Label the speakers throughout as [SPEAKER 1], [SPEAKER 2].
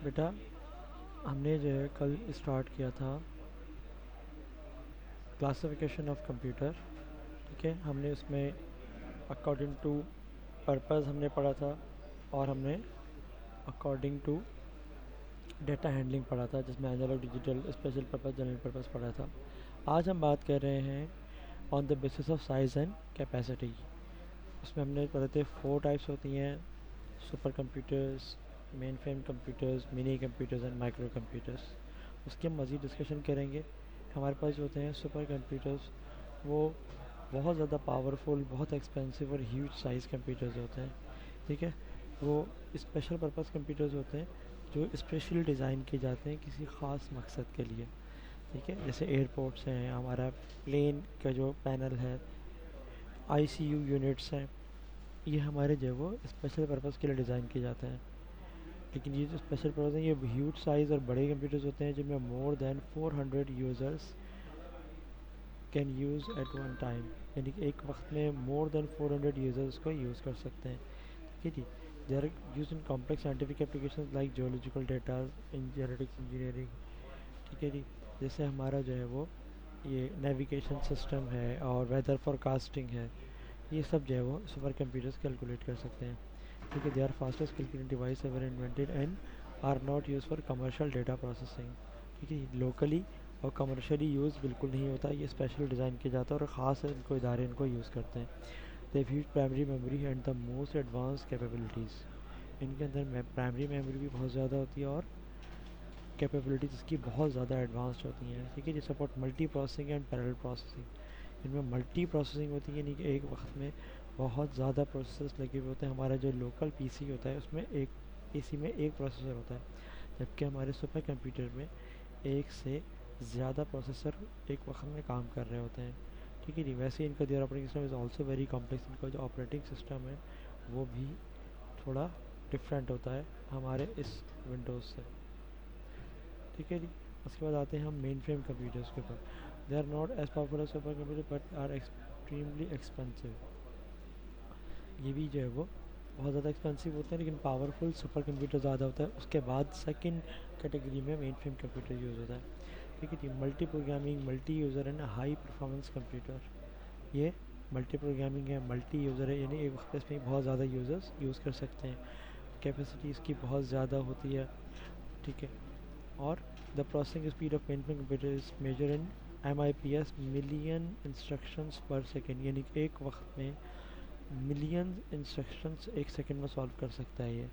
[SPEAKER 1] बेटा हमने जो है कल स्टार्ट किया था क्लासिफिकेशन ऑफ कंप्यूटर। ठीक है, हमने उसमें अकॉर्डिंग टू पर्पस हमने पढ़ा था और हमने अकॉर्डिंग टू डेटा हैंडलिंग पढ़ा था, जिसमें analogue, digital, special purpose, general purpose पढ़ा था। आज हम बात कर रहे हैं on the basis of size and capacity. उसमें हमने पढ़े थे 4 टाइप्स होती हैं: super computers, main frame computers, mini computers and micro computers. उसके मज़ीद डिस्कशन करेंगे। हमारे पास जो होते हैं सुपर कंप्यूटर्स, वो बहुत ज़्यादा पावरफुल, बहुत एक्सपेंसिव और ह्यूज साइज़ कंप्यूटर्स होते हैं। ठीक है, वो स्पेशल पर्पस कंप्यूटर्स होते हैं जो स्पेशली डिज़ाइन किए जाते हैं किसी ख़ास मकसद के लिए। ठीक है, जैसे एयरपोर्ट्स हैं, हमारा प्लेन का जो पैनल है, आईसीयू यूनिट्स हैं, ये हमारे जो है वो स्पेशल पर्पस के लिए डिज़ाइन किए जाते हैं। लेकिन ये जो स्पेशल पर्पस हैं, ये ह्यूज साइज़ और बड़े कंप्यूटर्स होते हैं जिनमें more than 400 users can use at one time, यानी कि एक वक्त में मोर देन 400 यूज़र्स को यूज़ कर सकते हैं। ठीक है जी। They are use in complex scientific application like geological data, in genetics engineering. ठीक है जी। जैसे हमारा जो है वो ये नेविगेशन सिस्टम है और वेदर फोरकास्टिंग है, ये सब जो है वो सुपर कंप्यूटर्स कैलकुलेट कर सकते हैं। ठीक है, they are fastest calculating device ever invented and are not use for commercial data processing. ठीक है, लोकली और कमर्शियली यूज़ बिल्कुल नहीं होता, ये स्पेशल डिज़ाइन किया जाता है और ख़ास इनको इदारे इनको यूज़ करते हैं। They use primary memory and the most advance capabilities. इनके अंदर प्राइमरी मेमोरी भी बहुत ज़्यादा होती है और कैपेबिलिटीज़ इसकी बहुत ज़्यादा एडवांस्ड होती हैं। ठीक है, ये support multi processing and parallel processing. इनमें मल्टी प्रोसेसिंग होती है, यानी कि एक वक्त में बहुत ज़्यादा प्रोसेसर्स लगे हुए होते हैं। हमारा जो लोकल पीसी होता है उसमें एक पीसी में एक प्रोसेसर होता है, जबकि हमारे सुपर कंप्यूटर में एक से ज़्यादा प्रोसेसर एक वक्त में काम कर रहे होते हैं। ठीक है जी। वैसे इनका their operating system is also very complex. इनका जो ऑपरेटिंग सिस्टम है वो भी थोड़ा डिफरेंट होता है हमारे इस विंडोज़ से। ठीक है जी। उसके बाद आते हैं हम मेन फ्रेम कंप्यूटर्स के ऊपर। They are not as powerful as super computer but are extremely expensive. ये भी जो है वो बहुत ज़्यादा एक्सपेंसिव होते हैं, लेकिन पावरफुल सुपर कंप्यूटर ज़्यादा होता है। उसके बाद सेकंड कैटेगरी में मेन फ्रेम कंप्यूटर यूज़ होता है। ठीक है जी। Multi programming, multi user and high performance computer. ये मल्टी प्रोग्रामिंग है, मल्टी यूज़र है, यानी एक वक्त में बहुत ज़्यादा यूज़र्स यूज़ कर सकते हैं। कैपेसिटी इसकी बहुत ज़्यादा होती है। ठीक है, और the processing speed of main frame computer is measure in MIPS, million instructions per second, यानी कि एक वक्त में मिलियन इंस्ट्रक्शंस एक सेकेंड में सॉल्व कर सकता है, ये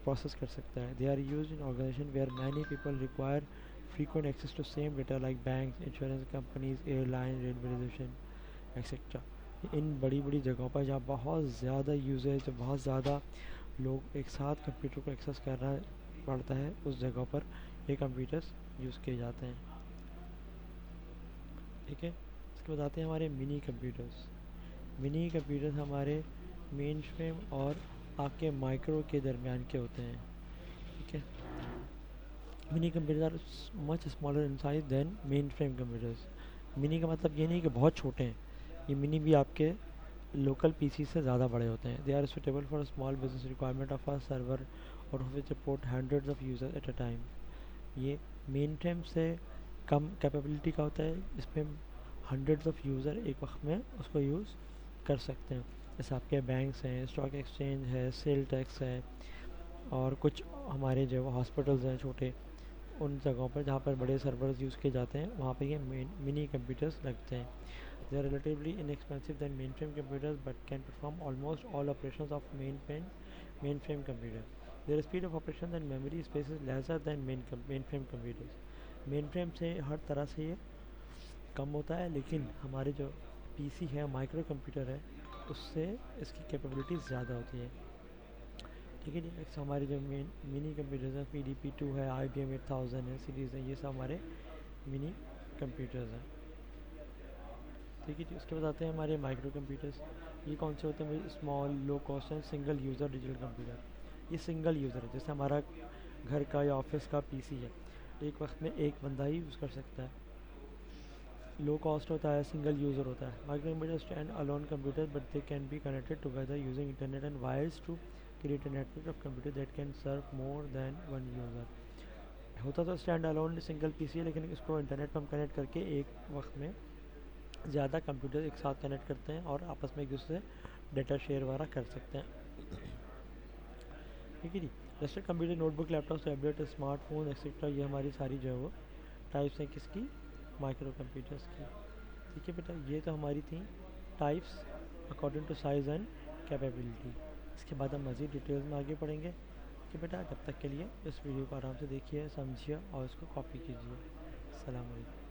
[SPEAKER 1] प्रोसेस कर सकता है। They are use in organisation where many people require frequent access to same data like banks, insurance companies, airline, railway etcetera. इन बड़ी बड़ी जगहों पर जहाँ बहुत ज़्यादा यूजेज, बहुत ज़्यादा लोग एक साथ कंप्यूटर को एक्सेस करना पड़ता है, उस जगह पर ये कंप्यूटर्स यूज़ किए जाते हैं। ठीक है, इसके बाद आते हैं हमारे मिनी कंप्यूटर्स। मिनी कंप्यूटर्स हमारे मेन फ्रेम और आपके माइक्रो के दरमियान के होते हैं। ठीक है, mini computer are much smaller in size than main frame computers. Mini का मतलब ये नहीं कि बहुत छोटे हैं, ये मिनी भी आपके लोकल पीसी से ज़्यादा बड़े होते हैं। They are suitable for small business requirement of a server और which support hundreds of user at a time. ये मेन फ्रेम से कम कैपेबिलिटी का होता है, इसमें हंड्रेड्स ऑफ यूज़र एक वक्त में उसको यूज़ कर सकते हैं। जैसे आपके बैंक्स हैं, स्टॉक एक्सचेंज है, सेल टैक्स है, और कुछ हमारे जो हॉस्पिटल्स हैं छोटे, उन जगहों पर जहाँ पर बड़े सर्वर्स यूज़ किए जाते हैं वहाँ पर ये मिनी कंप्यूटर्स लगते हैं। They are relatively inexpensive than main frame computers but can perform almost all operations of main frame computer. Their speed of operation and memory space is lesser than main frame computers. Main frame से हर तरह से ये कम होता है, लेकिन हमारे जो पीसी है, माइक्रो कंप्यूटर है, उससे इसकी कैपेबिलिटी ज़्यादा होती है। ठीक है जी। नेक्स्ट हमारे जो मिनी कंप्यूटर्स हैं, PDP-2 है, IBM 8000 है, सीरीज़ है, ये सब हमारे मिनी कंप्यूटर्स हैं। ठीक है जी। उसके बाद आते हैं हमारे माइक्रो कंप्यूटर्स। ये कौन से होते हैं भाई? Small, low cost and single user digital computer. ये सिंगल यूज़र है, जैसे हमारा घर का या ऑफिस का पीसी है, एक वक्त में एक बंदा ही यूज़ कर सकता है। लो कॉस्ट होता है, सिंगल यूज़र होता है। Micro computer stand alone computer but they can be connected together using internet and wires to create a network of computer that can serve more than one user. होता तो stand alone single PC है, लेकिन इसको internet पर हम connect करके एक वक्त में ज़्यादा कंप्यूटर एक साथ कनेक्ट करते हैं और आपस में एक दूसरे से डेटा शेयर वगैरह कर सकते हैं। ठीक है जी। Registered computer, notebook, laptop, tablet, smartphone etcetera, ये हमारी सारी जो है वो टाइप्स हैं किसकी, माइक्रो कंप्यूटर्स की। ठीक है बेटा, ये तो हमारी थी types according to size and capability. इसके बाद हम मज़ीद डिटेल्स में आगे पढ़ेंगे कि बेटा जब तक के लिए इस वीडियो को आराम से देखिए, समझिए और इसको कॉपी कीजिए। अस्सलाम वालेकुम।